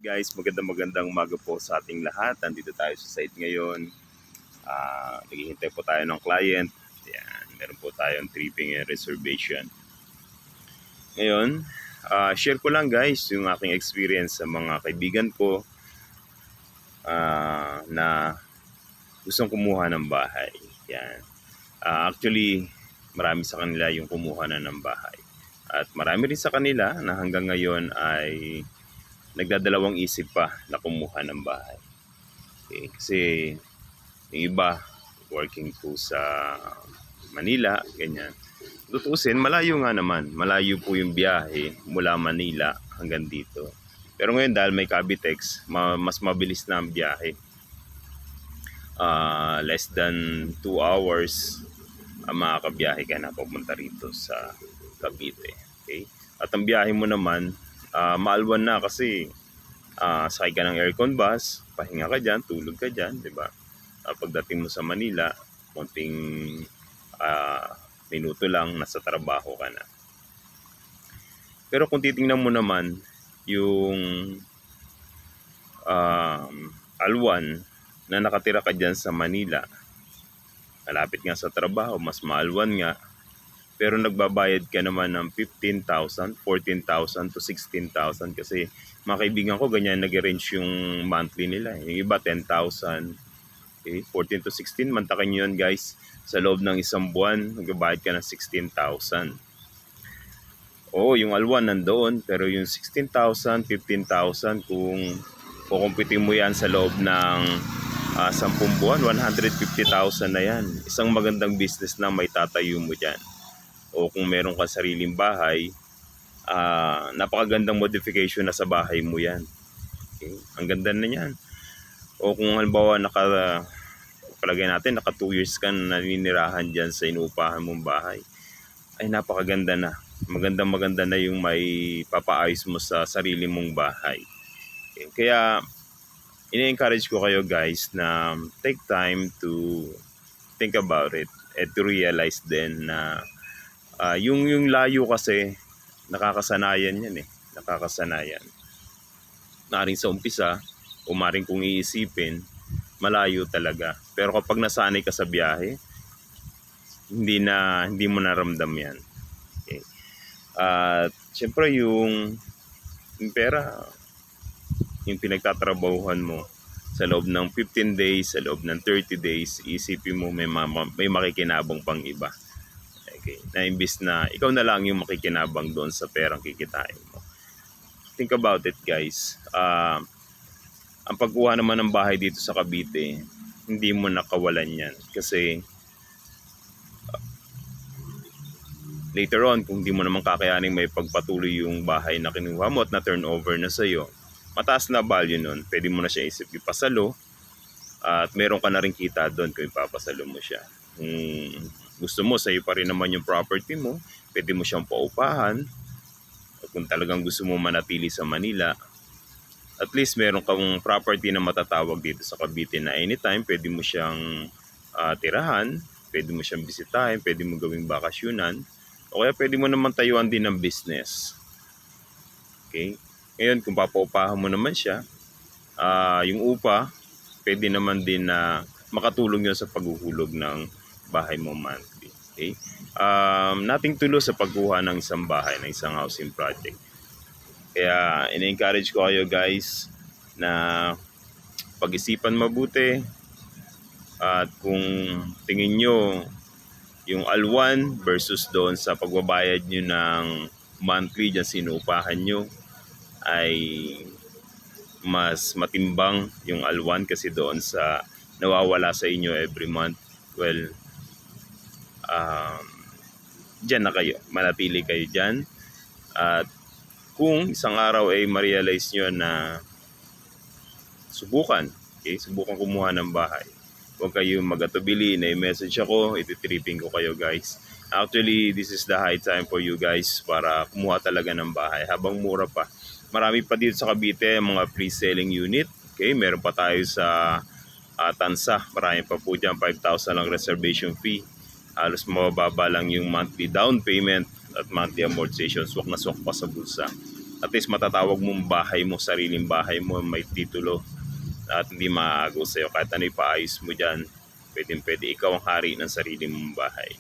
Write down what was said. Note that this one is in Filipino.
Guys, magandang umaga po sa ating lahat. Nandito tayo sa site ngayon. Naghihintay po tayo ng client. Yan, meron po tayong tripping and reservation. Ngayon, share ko lang guys yung aking experience sa mga kaibigan ko na gustong kumuha ng bahay. Yan. Actually, marami sa kanila yung kumuha na ng bahay. At marami rin sa kanila na hanggang ngayon ay nagdadalawang isip pa na kumuha ng bahay. Okay, kasi yung iba working po sa Manila, ganyan. Tutuusin, malayo nga naman. Malayo po yung biyahe mula Manila hanggang dito. Pero ngayon dahil may Cavitex, mas mabilis na ang biyahe. Less than 2 hours makakabiyahe ka na papunta rito sa Cavite. Okay? At ang biyahe mo naman, maalwan na kasi sakay ka ng aircon bus, pahinga ka dyan, tulog ka dyan, di ba? Pagdating mo sa Manila, konting minuto lang, nasa trabaho ka na. Pero kung titingnan mo naman, yung alwan na nakatira ka dyan sa Manila, malapit nga sa trabaho, mas maalwan nga, pero nagbabayad ka naman ng 15,000, 14,000 to 16,000 kasi mga kaibigan ko ganyan nag-range yung monthly nila. Yung iba 10,000, okay? 14 to 16, mantakin nyo yun guys. Sa loob ng isang buwan, nagbabayad ka ng 16,000. Oo, yung alwan nandoon, pero yung 16,000, 15,000, kung kukumpitin mo yan sa loob ng 10 buwan, 150,000 na yan. Isang magandang business na may tatayo mo dyan. O kung meron kang sariling bahay, napakagandang modification na sa bahay mo yan. Okay? Ang ganda na yan. O kung halimbawa palagay natin naka 2 years ka na naninirahan dyan sa inuupahan mong bahay, ay napakaganda na. Maganda na yung may papaayos mo sa sarili mong bahay. Okay? Kaya ini-encourage ko kayo guys na take time to think about it and to realize din na yung layo kasi nakakasanayan yan eh. Nakakasanayan. Maring sa umpisa, o maring kung iisipin, malayo talaga. Pero kapag nasanay ka sa biyahe, hindi mo naramdam yan. Okay. At syempre yung pera, yung pinagtatrabahuhan mo sa loob ng 15 days, sa loob ng 30 days, isipin mo may makikinabang pang iba. Okay. Na imbis na ikaw na lang yung makikinabang doon sa perang kikitain mo. Think about it guys. Ang pagkuha naman ng bahay dito sa Cavite, hindi mo nakawalan yan. Kasi later on, kung hindi mo naman kakayanin may pagpatuloy yung bahay na kinuha mo at na turnover na sa'yo, mataas na value nun. Pwede mo na siya isip ipasalo at meron ka na rin kita doon kung ipapasalo mo siya. Gusto mo, sa'yo pa rin naman yung property mo, pwede mo siyang paupahan. At kung talagang gusto mo manatili sa Manila, at least meron kang property na matatawag dito sa Cavite na anytime, pwede mo siyang tirahan, pwede mo siyang bisitahin, pwede mo gawing bakasyonan, o kaya pwede mo naman tayuan din ng business. Okay? Ngayon, kung papaupahan mo naman siya, yung upa, pwede naman din na makatulong yun sa paghuhulog ng bahay mo monthly. Okay? Nothing to lose sa pagkuha ng isang bahay, ng isang housing project. Kaya in-encourage ko kayo guys na pag-isipan mabuti at kung tingin nyo yung alwan versus doon sa pagbabayad nyo ng monthly dyan sinuupahan nyo ay mas matimbang yung alwan kasi doon sa nawawala sa inyo every month. Well, dyan na kayo, manatili kayo dyan. At kung isang araw ay ma-realize nyo na subukan kumuha ng bahay, huwag kayo mag-atubili na i-message ako, ititripping ko kayo guys. Actually, this is the high time for you guys para kumuha talaga ng bahay habang mura pa. Marami pa dito sa Cavite mga pre-selling unit. Okay, meron pa tayo sa Tansa, marami pa po dyan, 5,000 lang reservation fee. Halos mababa lang yung monthly down payment at monthly amortization, swak na swak pa sa bulsa. at least matatawag mong bahay mo, sariling bahay mo, may titulo at hindi maaagaw sa'yo. Kahit ano ipaayos mo dyan, pwede ikaw ang hari ng sarili mong bahay.